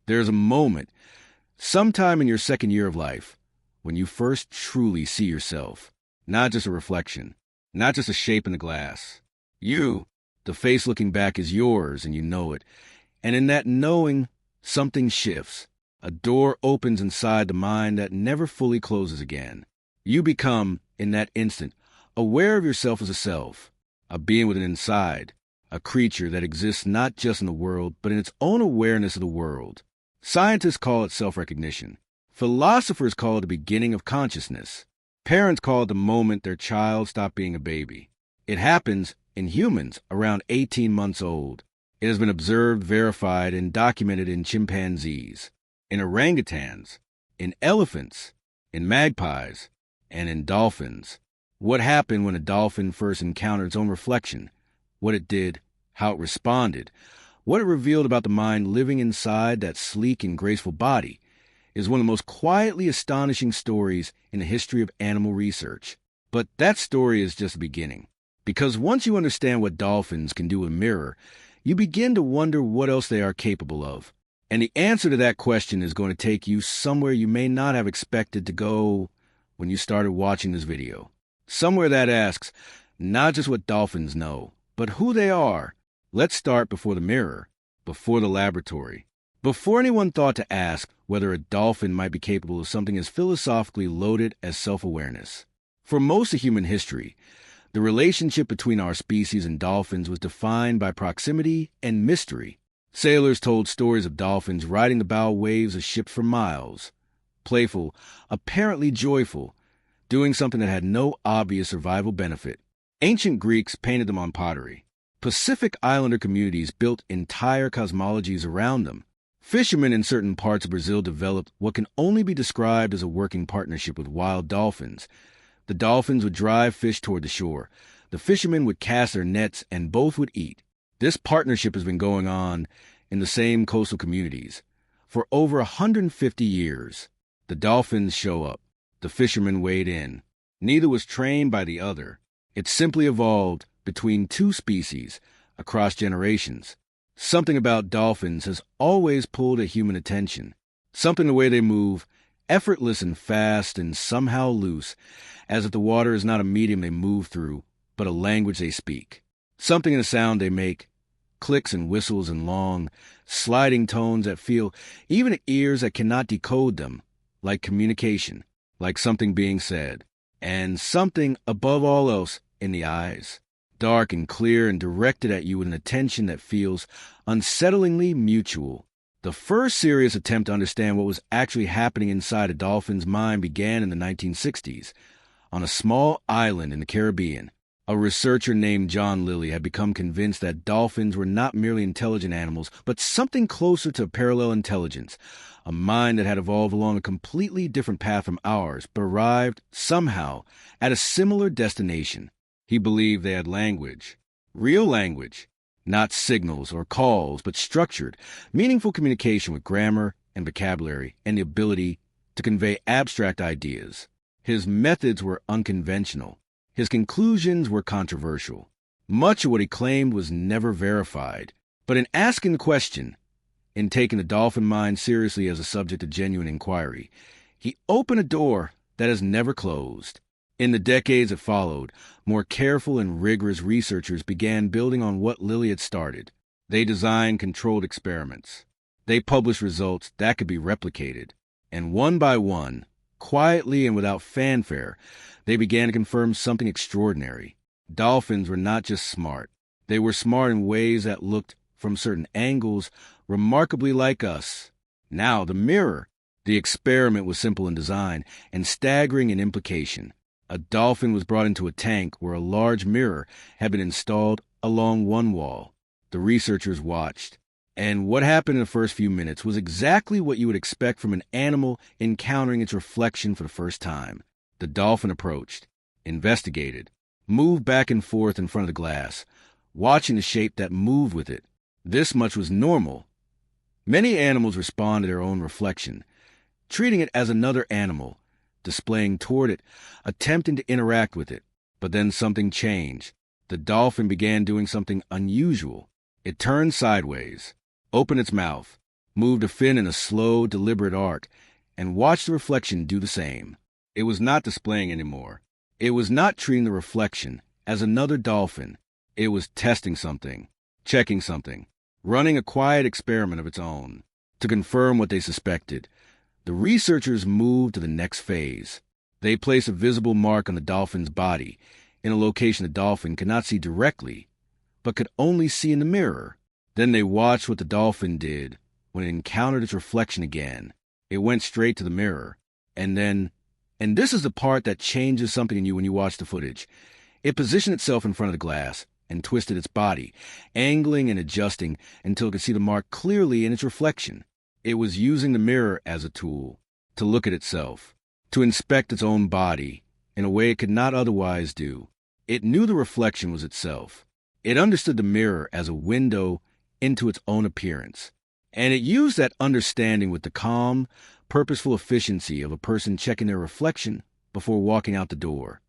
There's a moment, sometime in your second year of life, when you first truly see yourself, not just a reflection, not just a shape in the glass. You, the face looking back, is yours, and you know it. And in that knowing, something shifts. A door opens inside the mind that never fully closes again. You become, in that instant, aware of yourself as a self, a being with an inside, a creature that exists not just in the world, but in its own awareness of the world. Scientists call it self-recognition. Philosophers call it the beginning of consciousness. Parents call it the moment their child stopped being a baby. It happens in humans around 18 months old. It has been observed, verified, and documented in chimpanzees, in orangutans, in elephants, in magpies, and in dolphins. What happened when a dolphin first encountered its own reflection, what it did, how it responded, what it revealed about the mind living inside that sleek and graceful body, is one of the most quietly astonishing stories in the history of animal research. But that story is just the beginning. Because once you understand what dolphins can do with a mirror, you begin to wonder what else they are capable of. And the answer to that question is going to take you somewhere you may not have expected to go when you started watching this video. Somewhere that asks not just what dolphins know, but who they are. Let's start before the mirror, before the laboratory. Before anyone thought to ask whether a dolphin might be capable of something as philosophically loaded as self-awareness. For most of human history, the relationship between our species and dolphins was defined by proximity and mystery. Sailors told stories of dolphins riding the bow waves of ships for miles, playful, apparently joyful, doing something that had no obvious survival benefit. Ancient Greeks painted them on pottery. Pacific Islander communities built entire cosmologies around them. Fishermen in certain parts of Brazil developed what can only be described as a working partnership with wild dolphins. The dolphins would drive fish toward the shore. The fishermen would cast their nets, and both would eat. This partnership has been going on in the same coastal communities for over 150 years. The dolphins show up. The fishermen wade in. Neither was trained by the other. It simply evolved between two species across generations. Something about dolphins has always pulled at human attention. Something the way they move, effortless and fast and somehow loose, as if the water is not a medium they move through, but a language they speak. Something in the sound they make, clicks and whistles and long, sliding tones that feel, even to ears that cannot decode them, like communication, like something being said. And something, above all else, in the eyes, dark and clear and directed at you with an attention that feels unsettlingly mutual. The first serious attempt to understand what was actually happening inside a dolphin's mind began in the 1960s. On a small island in the Caribbean, a researcher named John Lilly had become convinced that dolphins were not merely intelligent animals, but something closer to parallel intelligence, a mind that had evolved along a completely different path from ours, but arrived, somehow, at a similar destination. He believed they had language, real language, not signals or calls, but structured, meaningful communication with grammar and vocabulary and the ability to convey abstract ideas. His methods were unconventional. His conclusions were controversial. Much of what he claimed was never verified. But in asking the question, in taking the dolphin mind seriously as a subject of genuine inquiry, he opened a door that has never closed. In the decades that followed, more careful and rigorous researchers began building on what Lilly had started. They designed controlled experiments. They published results that could be replicated. And one by one, quietly and without fanfare, they began to confirm something extraordinary. Dolphins were not just smart. They were smart in ways that looked, from certain angles, remarkably like us. Now, the mirror. The experiment was simple in design and staggering in implication. A dolphin was brought into a tank where a large mirror had been installed along one wall. The researchers watched. And what happened in the first few minutes was exactly what you would expect from an animal encountering its reflection for the first time. The dolphin approached, investigated, moved back and forth in front of the glass, watching the shape that moved with it. This much was normal. Many animals respond to their own reflection, treating it as another animal, displaying toward it, attempting to interact with it. But then something changed. The dolphin began doing something unusual. It turned sideways, opened its mouth, moved a fin in a slow, deliberate arc, and watched the reflection do the same. It was not displaying anymore. It was not treating the reflection as another dolphin. It was testing something, checking something, running a quiet experiment of its own. To confirm what they suspected, the researchers moved to the next phase. They placed a visible mark on the dolphin's body, in a location the dolphin could not see directly, but could only see in the mirror. Then they watched what the dolphin did when it encountered its reflection again. It went straight to the mirror. And this is the part that changes something in you when you watch the footage. It positioned itself in front of the glass and twisted its body, angling and adjusting until it could see the mark clearly in its reflection. It was using the mirror as a tool to look at itself, to inspect its own body in a way it could not otherwise do. It knew the reflection was itself. It understood the mirror as a window into its own appearance. And it used that understanding with the calm, purposeful efficiency of a person checking their reflection before walking out the door.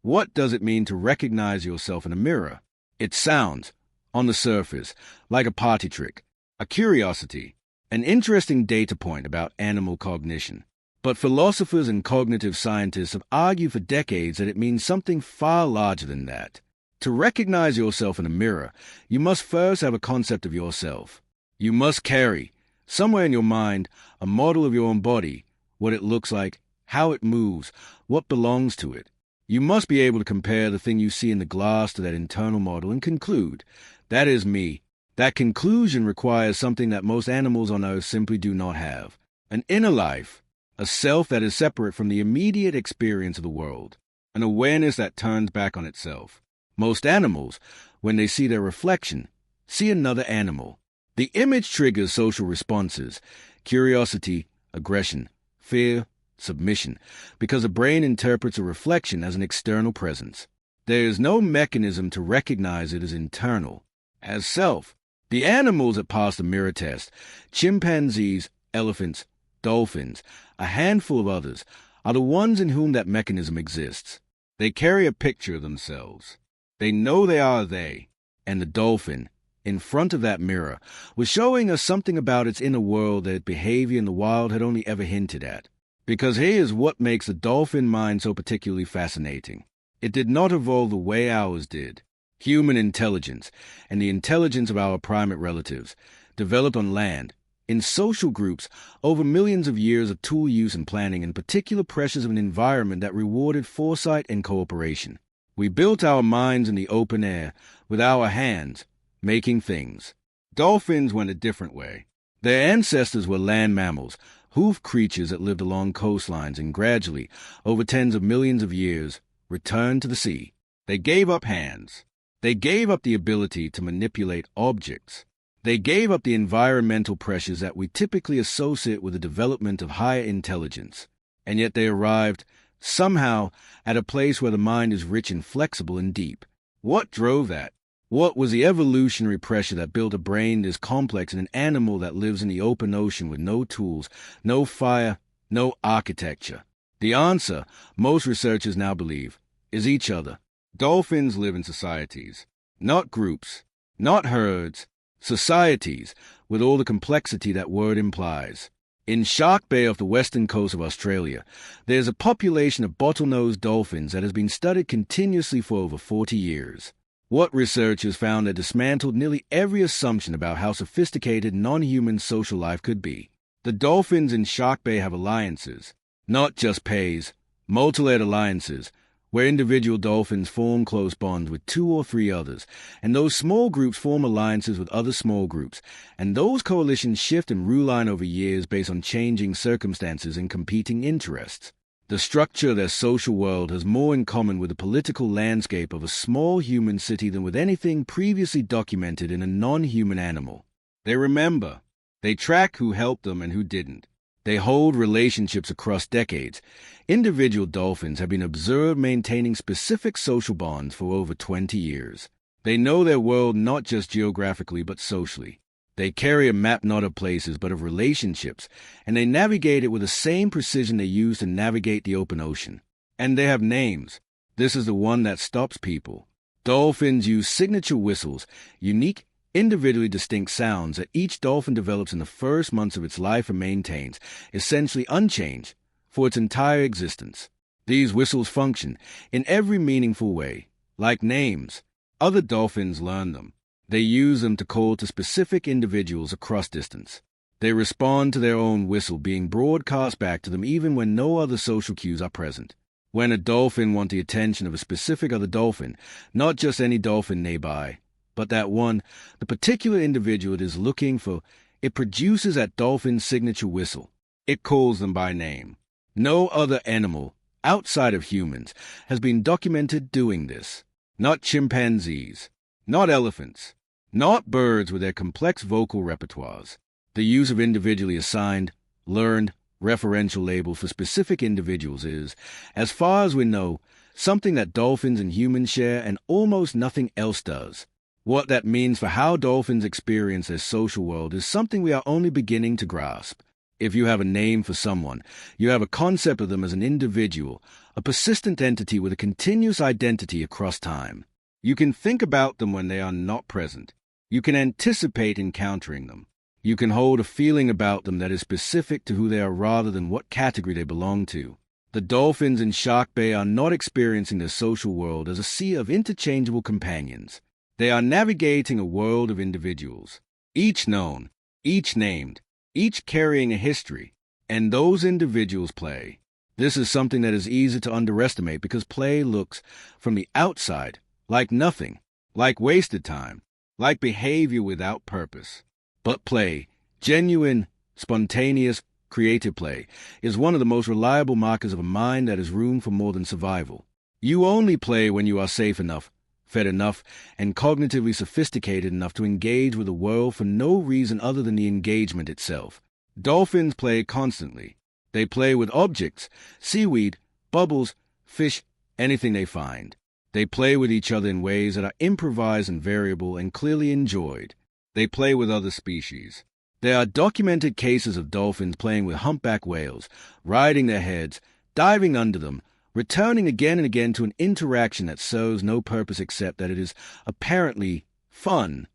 What does it mean to recognize yourself in a mirror? It sounds, on the surface, like a party trick, a curiosity, an interesting data point about animal cognition. But philosophers and cognitive scientists have argued for decades that it means something far larger than that. To recognize yourself in a mirror, you must first have a concept of yourself. You must carry, somewhere in your mind, a model of your own body, what it looks like, how it moves, what belongs to it. You must be able to compare the thing you see in the glass to that internal model and conclude, that is me. That conclusion requires something that most animals on Earth simply do not have. An inner life, a self that is separate from the immediate experience of the world, an awareness that turns back on itself. Most animals, when they see their reflection, see another animal. The image triggers social responses, curiosity, aggression, fear, submission, because the brain interprets a reflection as an external presence. There is no mechanism to recognize it as internal, as self. The animals that pass the mirror test, chimpanzees, elephants, dolphins, a handful of others, are the ones in whom that mechanism exists. They carry a picture of themselves. They know they are they, and the dolphin, in front of that mirror, was showing us something about its inner world that its behavior in the wild had only ever hinted at. Because here's what makes the dolphin mind so particularly fascinating. It did not evolve the way ours did. Human intelligence, and the intelligence of our primate relatives, developed on land, in social groups, over millions of years of tool use and planning and particular pressures of an environment that rewarded foresight and cooperation. We built our minds in the open air, with our hands, making things. Dolphins went a different way. Their ancestors were land mammals, hoofed creatures that lived along coastlines and gradually, over tens of millions of years, returned to the sea. They gave up hands. They gave up the ability to manipulate objects. They gave up the environmental pressures that we typically associate with the development of higher intelligence. And yet they arrived, somehow, at a place where the mind is rich and flexible and deep. What drove that? What was the evolutionary pressure that built a brain this complex in an animal that lives in the open ocean with no tools, no fire, no architecture? The answer, most researchers now believe, is each other. Dolphins live in societies, not groups, not herds, societies, with all the complexity that word implies. In Shark Bay off the western coast of Australia, there is a population of bottlenose dolphins that has been studied continuously for over 40 years. What researchers found that dismantled nearly every assumption about how sophisticated non-human social life could be. The dolphins in Shark Bay have alliances, not just pays, multi-layered alliances, where individual dolphins form close bonds with 2 or 3 others, and those small groups form alliances with other small groups, and those coalitions shift and rule-line over years based on changing circumstances and competing interests. The structure of their social world has more in common with the political landscape of a small human city than with anything previously documented in a non-human animal. They remember. They track who helped them and who didn't. They hold relationships across decades. Individual dolphins have been observed maintaining specific social bonds for over 20 years. They know their world not just geographically but socially. They carry a map not of places but of relationships, and they navigate it with the same precision they use to navigate the open ocean. And they have names. This is the one that stops people. Dolphins use signature whistles, unique individually distinct sounds that each dolphin develops in the first months of its life and maintains, essentially unchanged, for its entire existence. These whistles function in every meaningful way. Like names, other dolphins learn them. They use them to call to specific individuals across distance. They respond to their own whistle being broadcast back to them even when no other social cues are present. When a dolphin wants the attention of a specific other dolphin, not just any dolphin nearby, but that one, the particular individual it is looking for, it produces that dolphin's signature whistle. It calls them by name. No other animal, outside of humans, has been documented doing this. Not chimpanzees, not elephants, not birds with their complex vocal repertoires. The use of individually assigned, learned, referential labels for specific individuals is, as far as we know, something that dolphins and humans share and almost nothing else does. What that means for how dolphins experience their social world is something we are only beginning to grasp. If you have a name for someone, you have a concept of them as an individual, a persistent entity with a continuous identity across time. You can think about them when they are not present. You can anticipate encountering them. You can hold a feeling about them that is specific to who they are rather than what category they belong to. The dolphins in Shark Bay are not experiencing their social world as a sea of interchangeable companions. They are navigating a world of individuals, each known, each named, each carrying a history, and those individuals play. This is something that is easy to underestimate because play looks, from the outside, like nothing, like wasted time, like behavior without purpose. But play, genuine, spontaneous, creative play, is one of the most reliable markers of a mind that has room for more than survival. You only play when you are safe enough, fed enough, and cognitively sophisticated enough to engage with the world for no reason other than the engagement itself. Dolphins play constantly. They play with objects, seaweed, bubbles, fish, anything they find. They play with each other in ways that are improvised and variable and clearly enjoyed. They play with other species. There are documented cases of dolphins playing with humpback whales, riding their heads, diving under them, returning again and again to an interaction that serves no purpose except that it is apparently fun.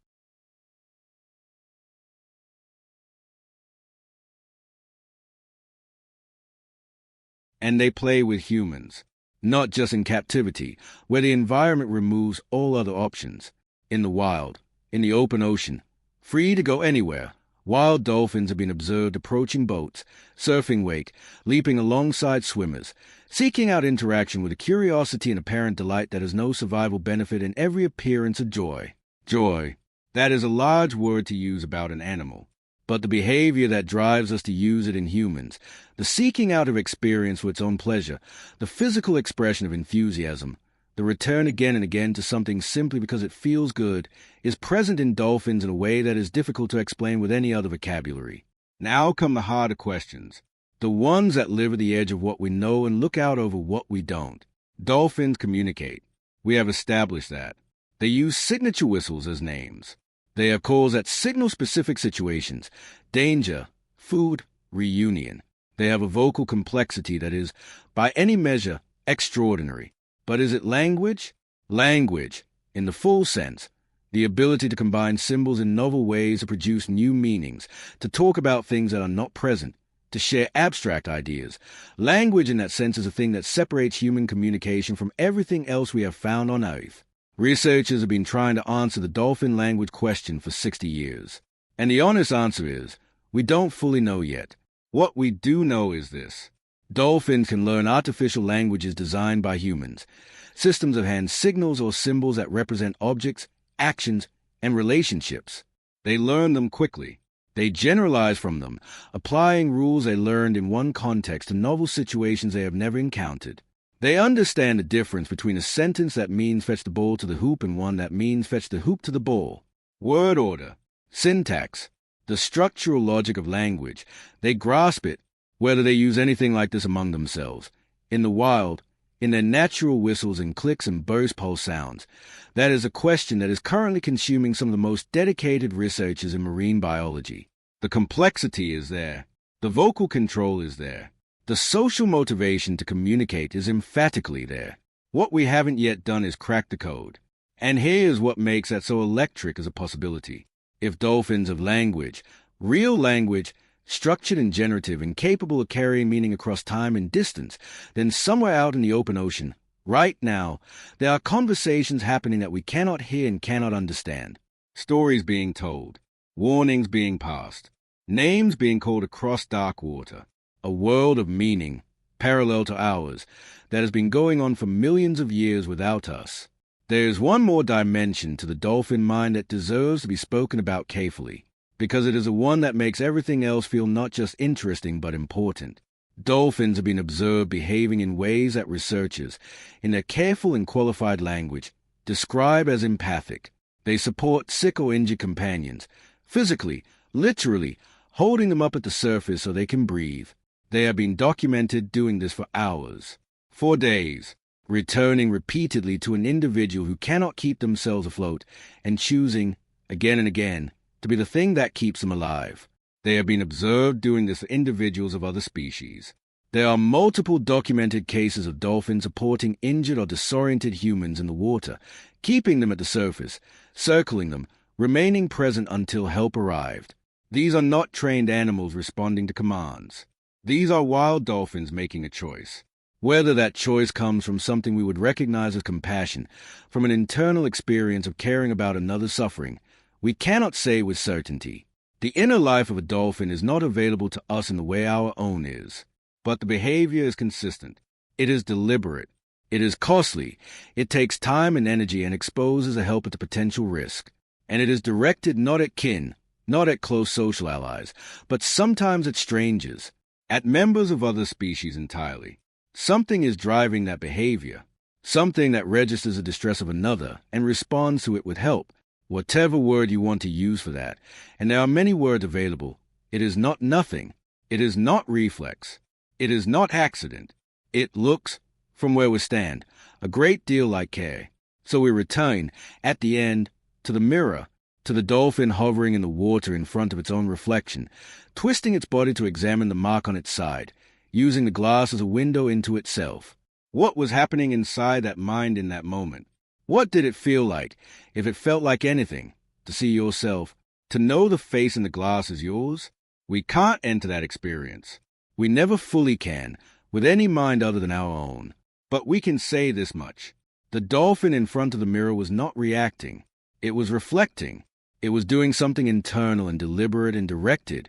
And they play with humans, not just in captivity, where the environment removes all other options. In the wild, in the open ocean, free to go anywhere, wild dolphins have been observed approaching boats, surfing wake, leaping alongside swimmers, seeking out interaction with a curiosity and apparent delight that has no survival benefit in every appearance of joy. Joy. That is a large word to use about an animal. But the behavior that drives us to use it in humans, the seeking out of experience for its own pleasure, the physical expression of enthusiasm, the return again and again to something simply because it feels good, is present in dolphins in a way that is difficult to explain with any other vocabulary. Now come the harder questions, the ones that live at the edge of what we know and look out over what we don't. Dolphins communicate. We have established that. They use signature whistles as names. They are calls that signal specific situations, danger, food, reunion. They have a vocal complexity that is, by any measure, extraordinary. But is it language? Language, in the full sense, the ability to combine symbols in novel ways to produce new meanings, to talk about things that are not present, to share abstract ideas. Language in that sense is a thing that separates human communication from everything else we have found on Earth. Researchers have been trying to answer the dolphin language question for 60 years. And the honest answer is, we don't fully know yet. What we do know is this. Dolphins can learn artificial languages designed by humans, systems of hand signals or symbols that represent objects, actions, and relationships. They learn them quickly. They generalize from them, applying rules they learned in one context to novel situations they have never encountered. They understand the difference between a sentence that means fetch the ball to the hoop and one that means fetch the hoop to the ball. Word order, syntax, the structural logic of language. They grasp it, whether they use anything like this among themselves. In the wild, in their natural whistles and clicks and burst pulse sounds. That is a question that is currently consuming some of the most dedicated researchers in marine biology. The complexity is there. The vocal control is there. The social motivation to communicate is emphatically there. What we haven't yet done is crack the code. And here is what makes that so electric as a possibility. If dolphins have language, real language, structured and generative and capable of carrying meaning across time and distance, then somewhere out in the open ocean, right now, there are conversations happening that we cannot hear and cannot understand. Stories being told, warnings being passed, names being called across dark water. A world of meaning, parallel to ours, that has been going on for millions of years without us. There's one more dimension to the dolphin mind that deserves to be spoken about carefully, because it is the one that makes everything else feel not just interesting but important. Dolphins have been observed behaving in ways that researchers, in their careful and qualified language, describe as empathic. They support sick or injured companions, physically, literally, holding them up at the surface so they can breathe. They have been documented doing this for hours, for days, returning repeatedly to an individual who cannot keep themselves afloat and choosing, again and again, to be the thing that keeps them alive. They have been observed doing this for individuals of other species. There are multiple documented cases of dolphins supporting injured or disoriented humans in the water, keeping them at the surface, circling them, remaining present until help arrived. These are not trained animals responding to commands. These are wild dolphins making a choice. Whether that choice comes from something we would recognize as compassion, from an internal experience of caring about another's suffering, we cannot say with certainty. The inner life of a dolphin is not available to us in the way our own is. But the behavior is consistent. It is deliberate. It is costly. It takes time and energy and exposes a helper to potential risk. And it is directed not at kin, not at close social allies, but sometimes at strangers, at members of other species entirely. Something is driving that behavior, something that registers the distress of another and responds to it with help, whatever word you want to use for that. And there are many words available. It is not nothing. It is not reflex. It is not accident. It looks, from where we stand, a great deal like care. So we return, at the end, to the mirror, to the dolphin hovering in the water in front of its own reflection, twisting its body to examine the mark on its side, using the glass as a window into itself. What was happening inside that mind in that moment? What did it feel like, if it felt like anything, to see yourself, to know the face in the glass is yours? We can't enter that experience. We never fully can, with any mind other than our own. But we can say this much. The dolphin in front of the mirror was not reacting. It was reflecting. It was doing something internal and deliberate and directed,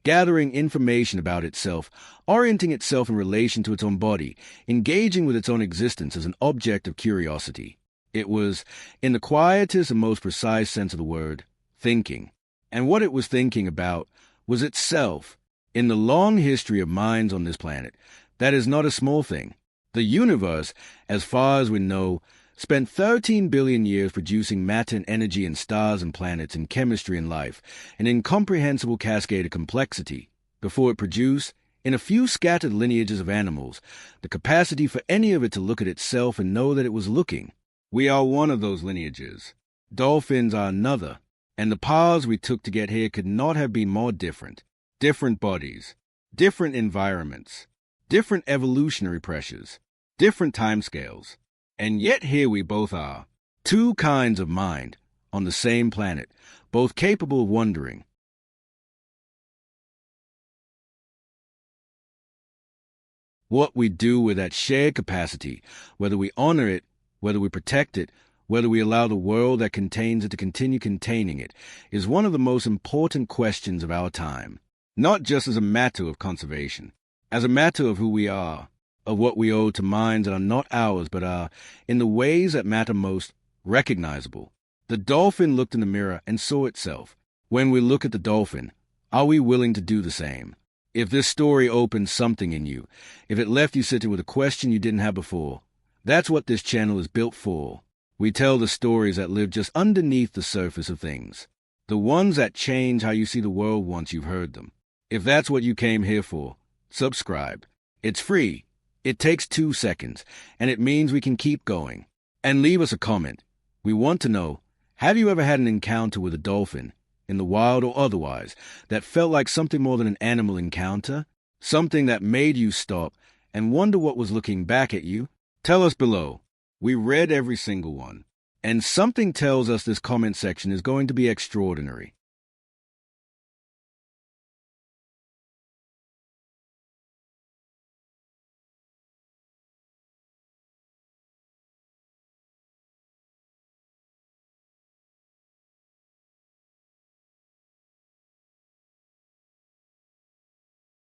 gathering information about itself, orienting itself in relation to its own body, engaging with its own existence as an object of curiosity. It was, in the quietest and most precise sense of the word, thinking. And what it was thinking about was itself. In the long history of minds on this planet, that is not a small thing. The universe, as far as we know, spent 13 billion years producing matter and energy in stars and planets and chemistry and life, an incomprehensible cascade of complexity, before it produced, in a few scattered lineages of animals, the capacity for any of it to look at itself and know that it was looking. We are one of those lineages. Dolphins are another, and the paths we took to get here could not have been more different. Different bodies, different environments, different evolutionary pressures, different timescales. And yet here we both are, two kinds of mind, on the same planet, both capable of wondering. What we do with that shared capacity, whether we honor it, whether we protect it, whether we allow the world that contains it to continue containing it, is one of the most important questions of our time. Not just as a matter of conservation, as a matter of who we are, of what we owe to minds that are not ours but are, in the ways that matter most, recognizable. The dolphin looked in the mirror and saw itself. When we look at the dolphin, are we willing to do the same? If this story opened something in you, if it left you sitting with a question you didn't have before, that's what this channel is built for. We tell the stories that live just underneath the surface of things, the ones that change how you see the world once you've heard them. If that's what you came here for, subscribe. It's free. It takes 2 seconds, and it means we can keep going. And leave us a comment. We want to know, have you ever had an encounter with a dolphin, in the wild or otherwise, that felt like something more than an animal encounter? Something that made you stop and wonder what was looking back at you? Tell us below. We read every single one. And something tells us this comment section is going to be extraordinary.